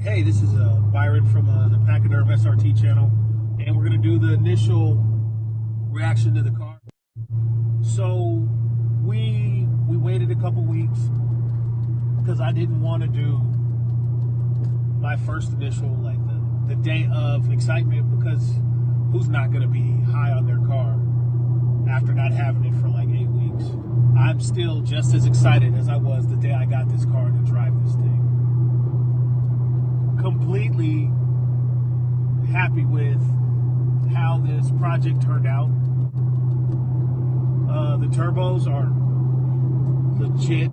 Hey, this is Byron from the Pachyderm SRT channel, and we're going to do the initial reaction to the car. So we waited a couple weeks because I didn't want to do my first initial, like the day of excitement, because who's not going to be high on their car after not having it for like 8 weeks? I'm still just as excited as I was the day I got this car to drive this thing. Completely happy with how this project turned out. The turbos are legit.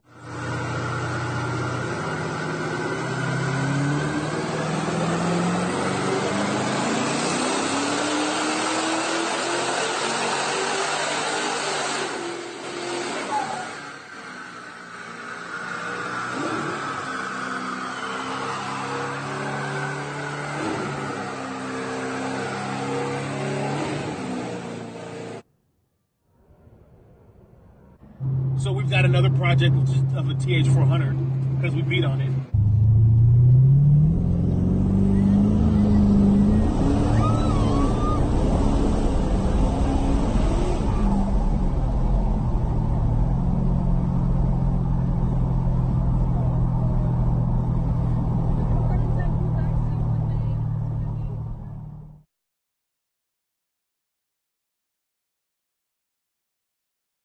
So we've got another project of a TH400 because we beat on it.